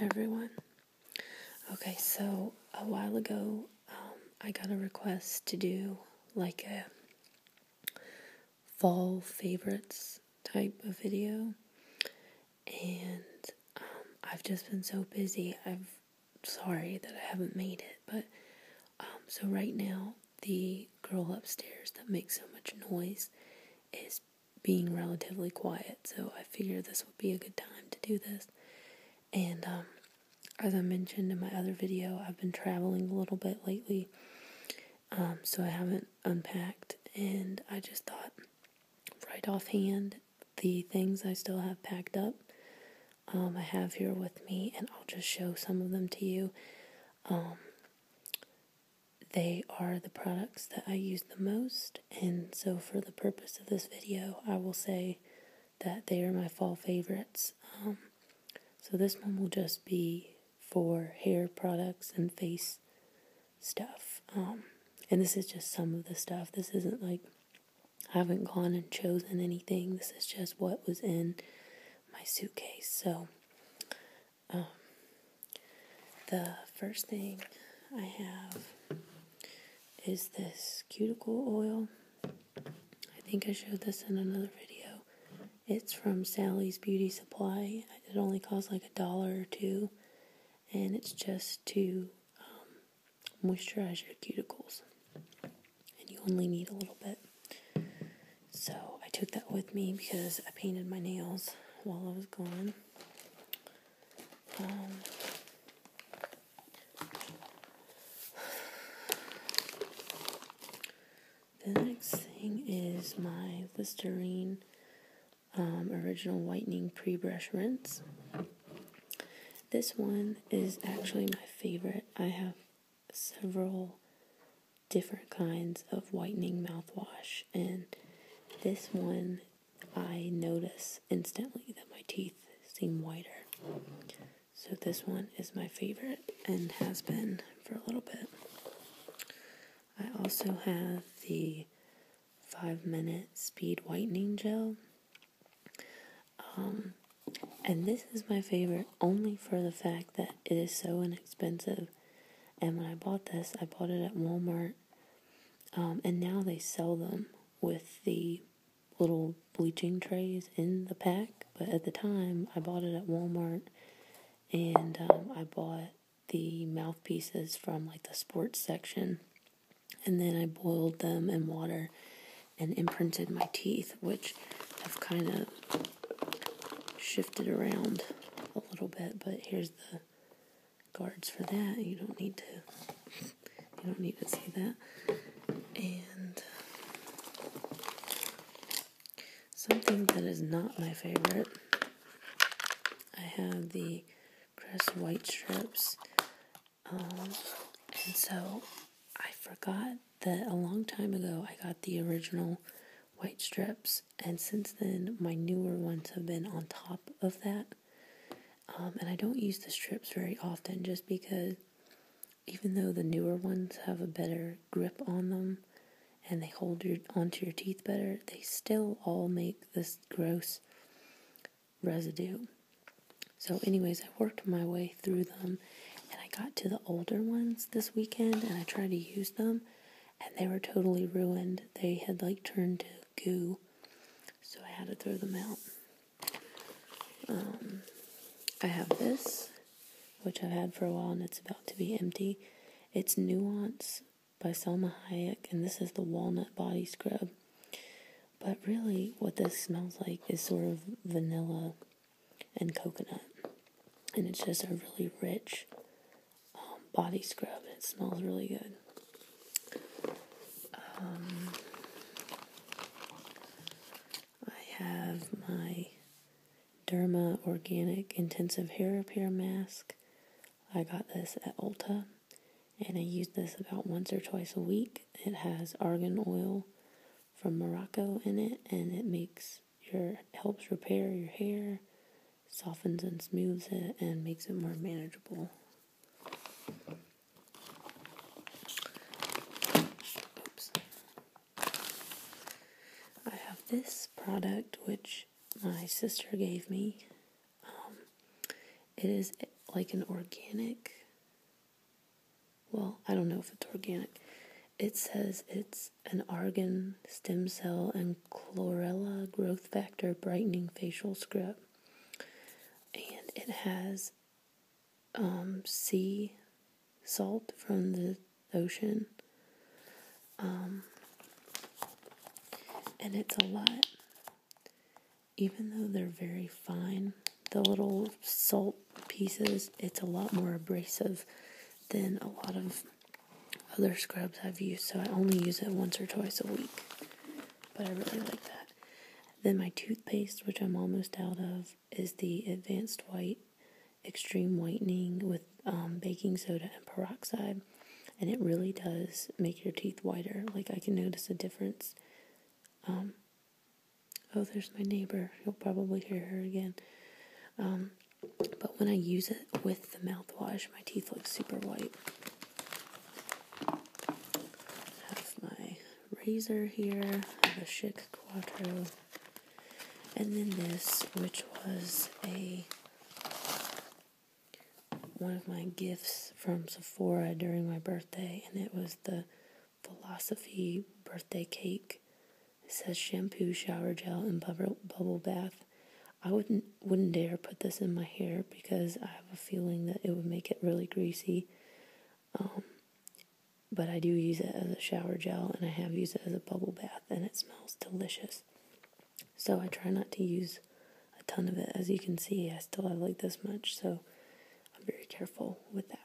everyone. Okay, so a while ago, I got a request to do like a fall favorites type of video, and I've just been so busy. I'm sorry that I haven't made it, but so right now the girl upstairs that makes so much noise is being relatively quiet, so I figured this would be a good time to do this. And as I mentioned in my other video, I've been traveling a little bit lately, so I haven't unpacked, and I just thought, right offhand, the things I still have packed up, I have here with me, and I'll just show some of them to you. They are the products that I use the most, and so for the purpose of this video, I will say that they are my fall favorites. So this one will just be for hair products and face stuff. And this is just some of the stuff. This isn't like, I haven't gone and chosen anything. This is just what was in my suitcase. So, the first thing I have is this cuticle oil. I think I showed this in another video. It's from Sally's Beauty Supply. It only costs like $1 or $2, and it's just to moisturize your cuticles, and you only need a little bit. So I took that with me because I painted my nails while I was gone. The next thing is my Listerine Original Whitening Pre-Brush Rinse. This one is actually my favorite. I have several different kinds of whitening mouthwash, and this one I notice instantly that my teeth seem whiter. So this one is my favorite and has been for a little bit. I also have the 5-minute speed whitening gel. And this is my favorite only for the fact that it is so inexpensive. And when I bought this, I bought it at Walmart. And now they sell them with the little bleaching trays in the pack. But at the time, I bought it at Walmart. And I bought the mouthpieces from like the sports section. And then I boiled them in water and imprinted my teeth, which have kind of shifted around a little bit, but here's the guards for that. You don't need to see that. And something that is not my favorite, I have the Crest White Strips. And so I forgot that a long time ago I got the original white strips, and since then my newer ones have been on top of that. And I don't use the strips very often just because even though the newer ones have a better grip on them and they hold onto your teeth better, they still all make this gross residue. So anyways, I worked my way through them, and I got to the older ones this weekend, and I tried to use them, and they were totally ruined. They had like turned to goo, so I had to throw them out. I have this, which I've had for a while, and it's about to be empty. It's Nuance by Salma Hayek, and this is the walnut body scrub. But really, what this smells like is sort of vanilla and coconut, and it's just a really rich body scrub, and it smells really good. I have my Derma Organic Intensive Hair Repair Mask. I got this at Ulta, and I use this about once or twice a week. It has argan oil from Morocco in it, and it helps repair your hair, softens and smooths it, and makes it more manageable. Oops. I have this product, which my sister gave me. It is like an organic, well, I don't know if it's organic. It says it's an argan stem cell and chlorella growth factor brightening facial scrub. And it has sea salt from the ocean. And it's a lot, even though they're very fine, the little salt pieces, it's a lot more abrasive than a lot of other scrubs I've used, so I only use it once or twice a week, but I really like that. Then my toothpaste, which I'm almost out of, is the Advanced White Extreme Whitening with baking soda and peroxide, and it really does make your teeth whiter. Like, I can notice a difference. Oh, there's my neighbor. You'll probably hear her again. But when I use it with the mouthwash, my teeth look super white. I have my razor here. I have a Schick Quattro. And then this, which was one of my gifts from Sephora during my birthday, and it was the Philosophy birthday cake. It says shampoo, shower gel, and bubble bath. I wouldn't dare put this in my hair because I have a feeling that it would make it really greasy. But I do use it as a shower gel, and I have used it as a bubble bath, and it smells delicious. So I try not to use a ton of it. As you can see, I still have like this much, so I'm very careful with that.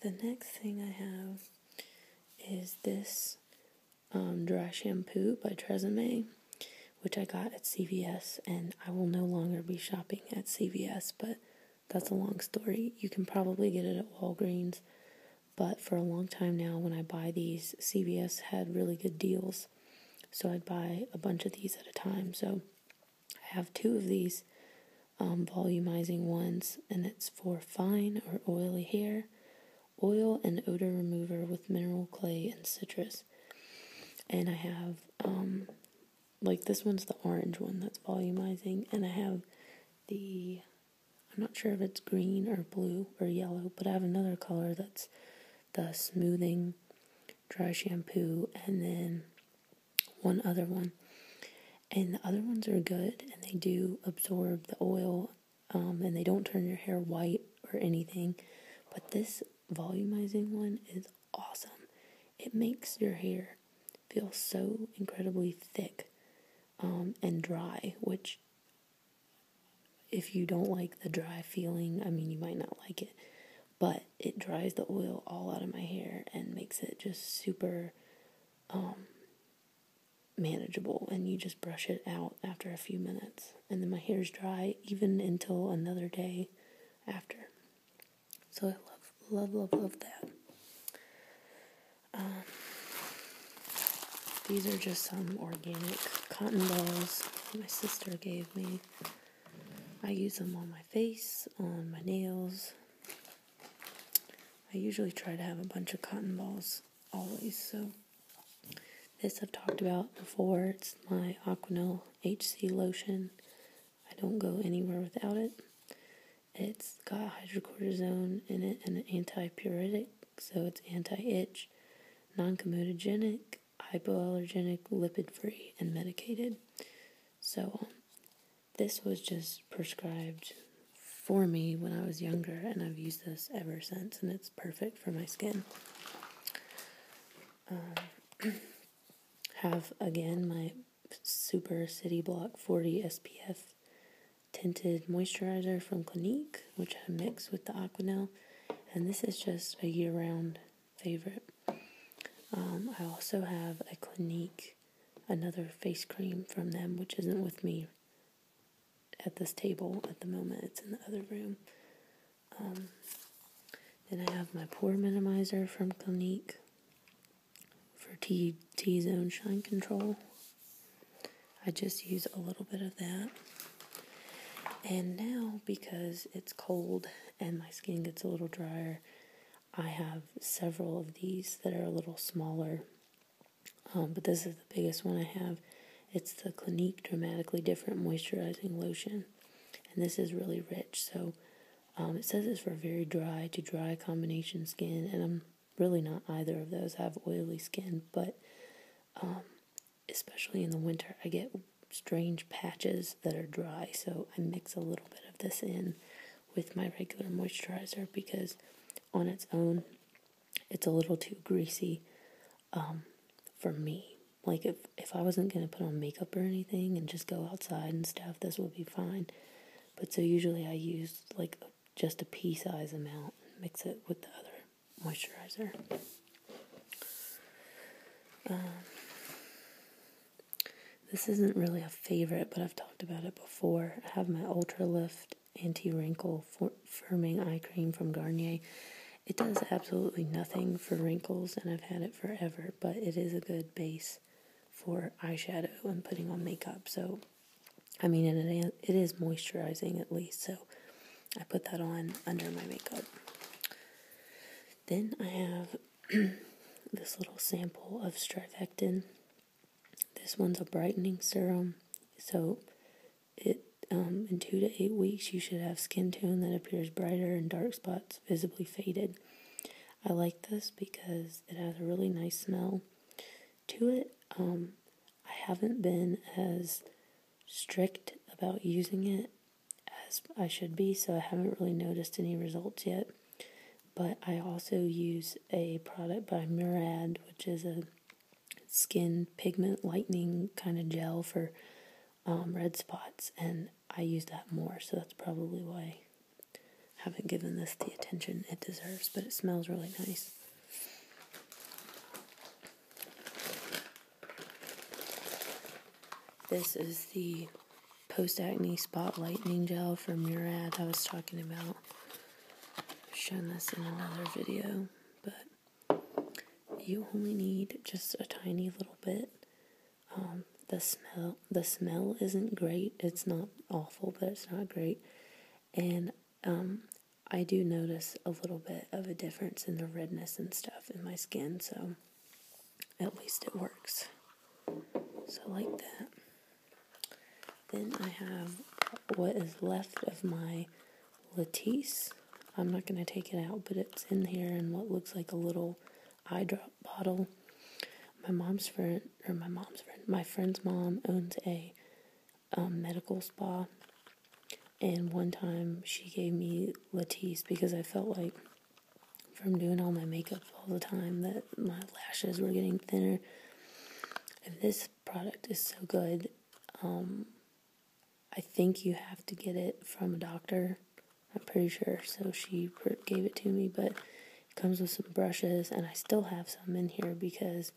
The next thing I have is this dry shampoo by Tresemme, which I got at CVS, and I will no longer be shopping at CVS, but that's a long story. You can probably get it at Walgreens, but for a long time now, when I buy these, CVS had really good deals, so I'd buy a bunch of these at a time. So I have 2 of these volumizing ones, and it's for fine or oily hair, oil and odor remover with mineral clay and citrus. And I have, like, this one's the orange one that's volumizing, and I have I'm not sure if it's green or blue or yellow, but I have another color that's the smoothing dry shampoo, and then one other one. And the other ones are good, and they do absorb the oil, and they don't turn your hair white or anything. But this volumizing one is awesome. It makes your hair feel so incredibly thick and dry, which, if you don't like the dry feeling, I mean, you might not like it, but it dries the oil all out of my hair and makes it just super manageable, and you just brush it out after a few minutes, and then my hair's dry even until another day after. So I love that. These are just some organic cotton balls my sister gave me. I use them on my face, on my nails. I usually try to have a bunch of cotton balls always, so this I've talked about before. It's my Aquanel HC lotion. I don't go anywhere without it. It's got hydrocortisone in it and an antipyretic, so it's anti-itch, non-comedogenic, hypoallergenic, lipid-free, and medicated. So this was just prescribed for me when I was younger, and I've used this ever since, and it's perfect for my skin. Have, again, my Super City Block 40 SPF tinted moisturizer from Clinique, which I mix with the Aquanel, and this is just a year-round favorite. I also have a Clinique, another face cream from them, which isn't with me at this table at the moment. It's in the other room. Then I have my pore minimizer from Clinique for T-zone shine control. I just use a little bit of that. And now, because it's cold and my skin gets a little drier, I have several of these that are a little smaller. But this is the biggest one I have. It's the Clinique Dramatically Different Moisturizing Lotion. And this is really rich. So it says it's for very dry to dry combination skin. And I'm really not either of those. I have oily skin. But especially in the winter, I get strange patches that are dry. So I mix a little bit of this in with my regular moisturizer because on its own, it's a little too greasy for me. Like, if I wasn't going to put on makeup or anything and just go outside and stuff, this would be fine. But so usually I use, like, just a pea-size amount and mix it with the other moisturizer. This isn't really a favorite, but I've talked about it before. I have my Ultra Lift Anti-Wrinkle Firming Eye Cream from Garnier. It does absolutely nothing for wrinkles, and I've had it forever, but it is a good base for eyeshadow and putting on makeup. So, I mean, it is moisturizing at least, so I put that on under my makeup. Then I have this little sample of Strivectin. This one's a brightening serum, so it in 2 to 8 weeks you should have skin tone that appears brighter and dark spots visibly faded. I like this because it has a really nice smell to it. I haven't been as strict about using it as I should be, so I haven't really noticed any results yet. But I also use a product by Murad, which is a skin pigment lightening kind of gel for red spots, and I use that more, so that's probably why I haven't given this the attention it deserves, but it smells really nice. This is the post-acne spot lightening gel from Murad I was talking about. I've shown this in another video, but you only need just a tiny little bit. The smell isn't great. It's not awful, but it's not great. And I do notice a little bit of a difference in the redness and stuff in my skin, so at least it works. So like that. Then I have what is left of my Latisse. I'm not going to take it out, but it's in here in what looks like a little eye drop bottle. My friend's mom owns a medical spa, and one time she gave me Latisse because I felt like from doing all my makeup all the time that my lashes were getting thinner. And this product is so good. I think you have to get it from a doctor. I'm pretty sure. So she gave it to me, but it comes with some brushes, and I still have some in here because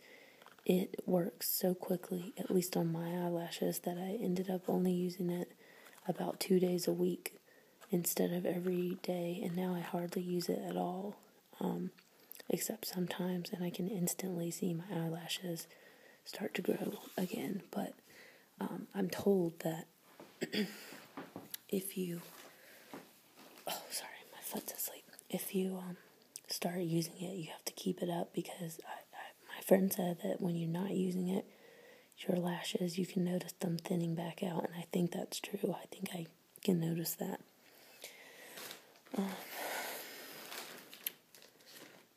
it works so quickly, at least on my eyelashes, that I ended up only using it about 2 days a week instead of every day, and now I hardly use it at all, except sometimes, and I can instantly see my eyelashes start to grow again. But I'm told that if you, my foot's asleep. If you start using it, you have to keep it up because my friend said that when you're not using it, your lashes, you can notice them thinning back out, and I think that's true. I think I can notice that.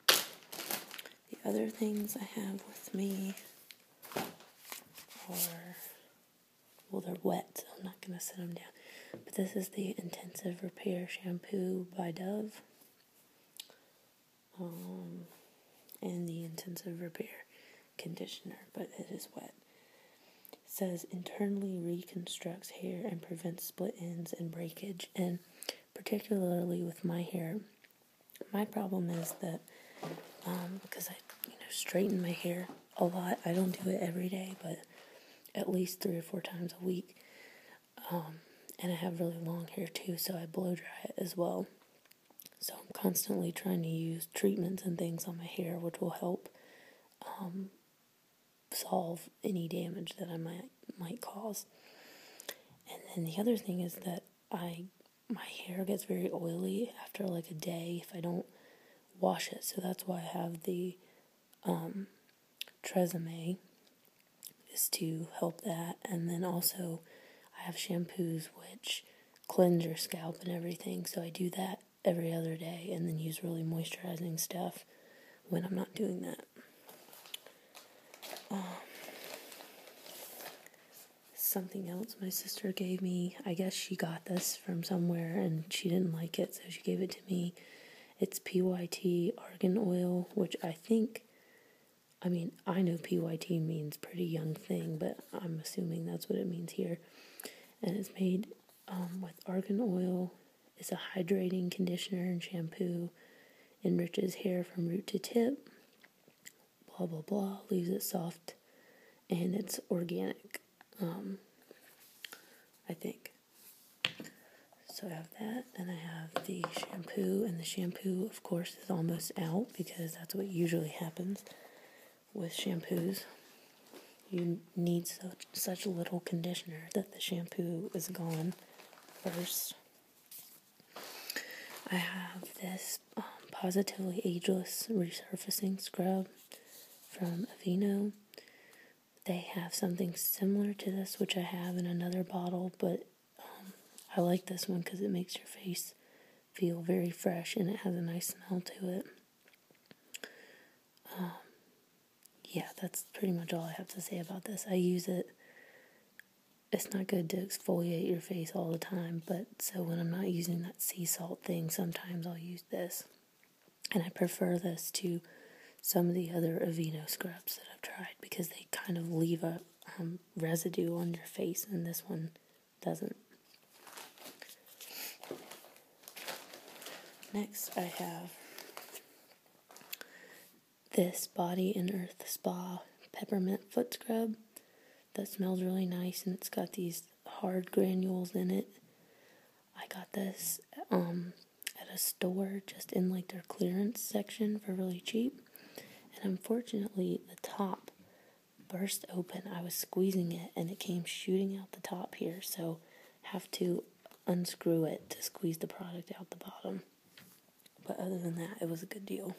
The other things I have with me are, well, they're wet, so I'm not going to set them down. But this is the Intensive Repair Shampoo by Dove. And the Intensive Repair Conditioner, but it is wet. It says internally reconstructs hair and prevents split ends and breakage. And particularly with my hair, my problem is that because I straighten my hair a lot. I don't do it every day, but at least 3 or 4 times a week. And I have really long hair too, so I blow dry it as well. So I'm constantly trying to use treatments and things on my hair, which will help solve any damage that I might cause. And then the other thing is that my hair gets very oily after like a day if I don't wash it. So that's why I have the Tresemme, is to help that. And then also I have shampoos which cleanse your scalp and everything. So I do that every other day and then use really moisturizing stuff when I'm not doing that. Something else my sister gave me, I guess she got this from somewhere and she didn't like it, so she gave it to me. It's PYT argan oil, which I know PYT means pretty young thing, but I'm assuming that's what it means here. And it's made with argan oil. It's a hydrating conditioner and shampoo. Enriches hair from root to tip. Blah, blah, blah. Leaves it soft. And it's organic, I think. So I have that, and I have the shampoo, and the shampoo, of course, is almost out because that's what usually happens with shampoos. You need such little conditioner that the shampoo is gone first. I have this Positively Ageless Resurfacing Scrub from Aveeno. They have something similar to this, which I have in another bottle, but I like this one because it makes your face feel very fresh and it has a nice smell to it. Yeah, that's pretty much all I have to say about this. I use it. It's not good to exfoliate your face all the time, but so when I'm not using that sea salt thing, sometimes I'll use this. And I prefer this to some of the other Aveeno scrubs that I've tried because they kind of leave a residue on your face, and this one doesn't. Next, I have this Body and Earth Spa Peppermint Foot Scrub that smells really nice, and it's got these hard granules in it. I got this at a store just in like their clearance section for really cheap, and unfortunately the top burst open. I was squeezing it and it came shooting out the top here, so have to unscrew it to squeeze the product out the bottom. But other than that, it was a good deal.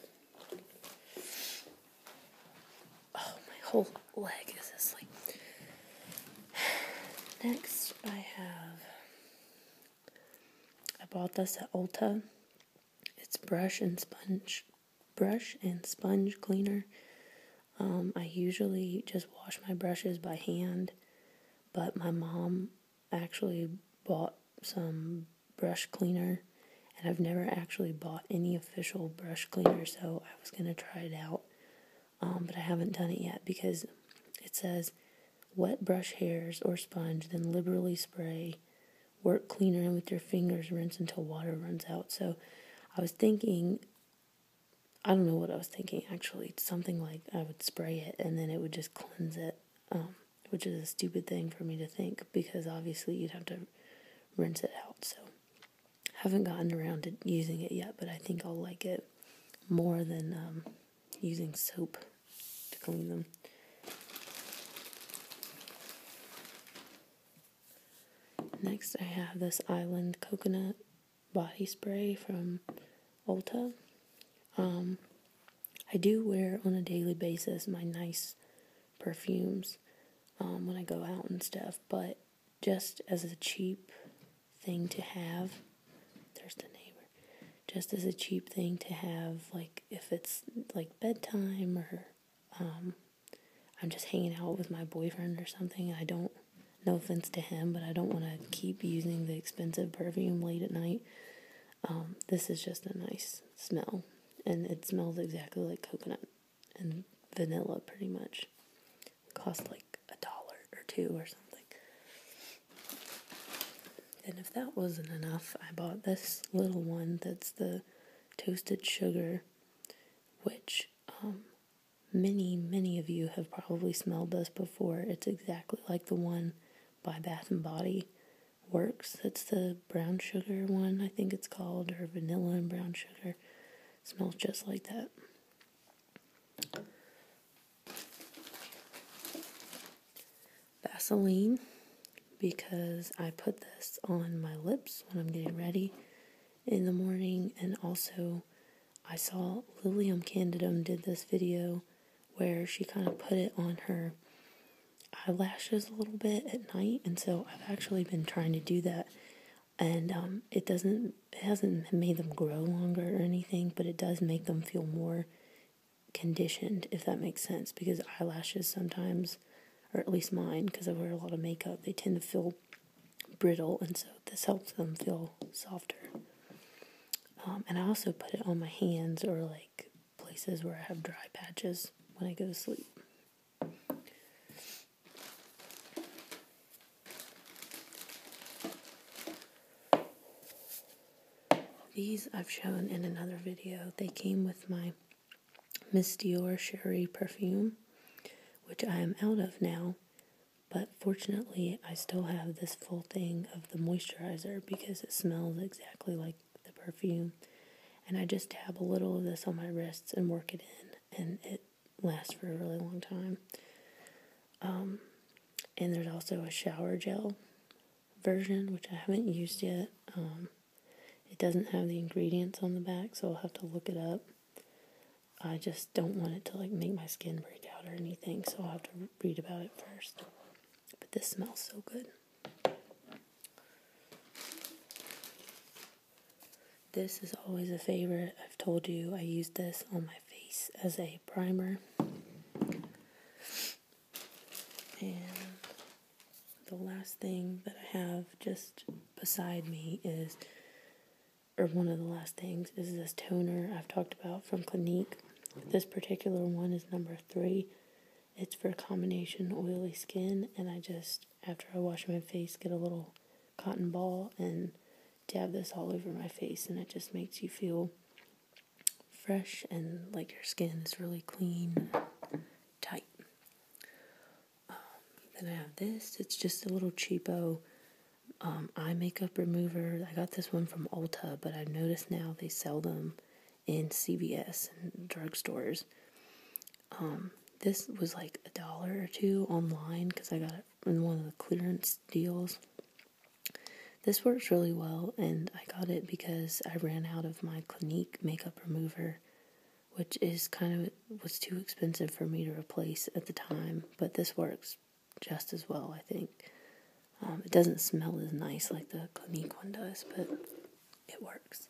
Oh, my whole leg is asleep. Next, I bought this at Ulta. It's brush and sponge cleaner. I usually just wash my brushes by hand, but my mom actually bought some brush cleaner, and I've never actually bought any official brush cleaner, so I was going to try it out, but I haven't done it yet because it says, wet brush hairs or sponge, then liberally spray, work cleaner in with your fingers, rinse until water runs out. So I was thinking, I don't know what I was thinking actually, something like I would spray it and then it would just cleanse it, which is a stupid thing for me to think because obviously you'd have to rinse it out. So haven't gotten around to using it yet, but I think I'll like it more than using soap to clean them. Next, I have this Island Coconut Body Spray from Ulta. I do wear on a daily basis my nice perfumes when I go out and stuff, but just as a cheap thing to have, there's the neighbor, just as a cheap thing to have, like if it's like bedtime or I'm just hanging out with my boyfriend or something, I don't, no offense to him, but I don't want to keep using the expensive perfume late at night. This is just a nice smell, and it smells exactly like coconut and vanilla pretty much. It costs like $1 or $2 or something. And if that wasn't enough, I bought this little one that's the toasted sugar, which many of you have probably smelled this before. It's exactly like the one by Bath & Body, works. It's the brown sugar one, I think it's called, or vanilla and brown sugar. It smells just like that. Vaseline, because I put this on my lips when I'm getting ready in the morning, and also I saw Lilium Candidum did this video where she kind of put it on her eyelashes a little bit at night, and so I've actually been trying to do that, and it hasn't made them grow longer or anything, but it does make them feel more conditioned, if that makes sense, because eyelashes sometimes, or at least mine, because I wear a lot of makeup, they tend to feel brittle, and so this helps them feel softer. And I also put it on my hands or like places where I have dry patches when I go to sleep. These I've shown in another video. They came with my Miss Dior Sherry perfume, which I am out of now, but fortunately I still have this full thing of the moisturizer because it smells exactly like the perfume, and I just dab a little of this on my wrists and work it in, and it lasts for a really long time. And there's also a shower gel version, which I haven't used yet. It doesn't have the ingredients on the back, so I'll have to look it up. I just don't want it to like make my skin break out or anything, so I'll have to read about it first. But this smells so good. This is always a favorite. I've told you I use this on my face as a primer. And the last thing that I have just beside me is, or one of the last things, is this toner I've talked about from Clinique. This particular one is number 3. It's for combination oily skin, and I just, after I wash my face, get a little cotton ball and dab this all over my face, and it just makes you feel fresh and like your skin is really clean and tight. Then I have this. It's just a little cheapo eye makeup remover. I got this one from Ulta, but I've noticed now they sell them in CVS and drugstores. This was like $1 or $2 online because I got it in one of the clearance deals. This works really well, and I got it because I ran out of my Clinique makeup remover, which is was too expensive for me to replace at the time, but this works just as well, I think. It doesn't smell as nice like the Clinique one does, but it works.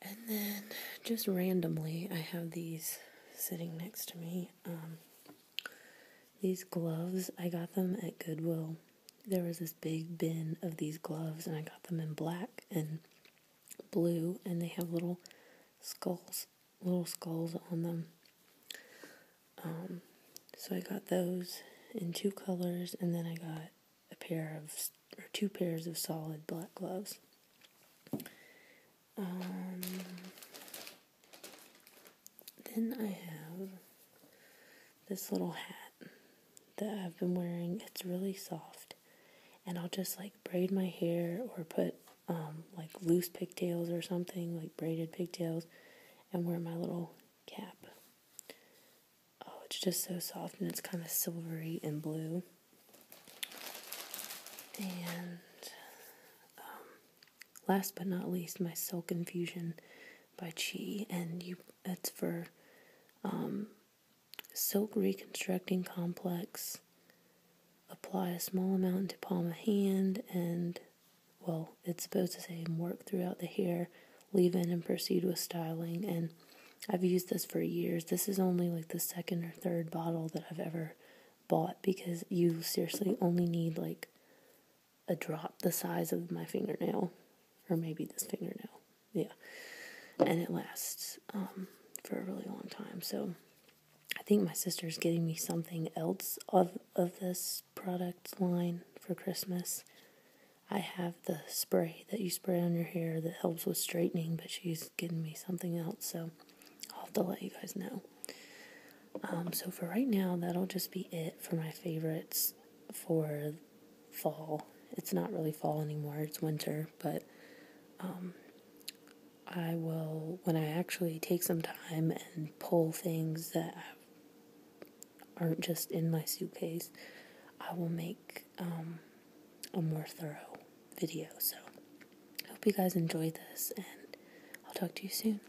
And then, just randomly, I have these sitting next to me. These gloves, I got them at Goodwill. There was this big bin of these gloves, and I got them in black and blue, and they have little skulls on them. So I got those in 2 colors, and then I got two pairs of solid black gloves. Then I have this little hat that I've been wearing. It's really soft, and I'll just like braid my hair or put like loose pigtails or something, like braided pigtails, and wear my little cap. Oh, it's just so soft, and it's kind of silvery and blue. And last but not least, my Silk Infusion by Chi, and it's for silk reconstructing complex. Apply a small amount into palm of hand, and well, it's supposed to say work throughout the hair, leave in and proceed with styling. And I've used this for years. This is only like the 2nd or 3rd bottle that I've ever bought, because you seriously only need like a drop the size of my fingernail, or maybe this fingernail, yeah, and it lasts for a really long time. So I think my sister's getting me something else of this product line for Christmas. I have the spray that you spray on your hair that helps with straightening, but she's getting me something else, so I'll have to let you guys know. So for right now, that'll just be it for my favorites for fall It's not really fall anymore, it's winter, but I will, when I actually take some time and pull things that aren't just in my suitcase, I will make a more thorough video. So I hope you guys enjoyed this, and I'll talk to you soon.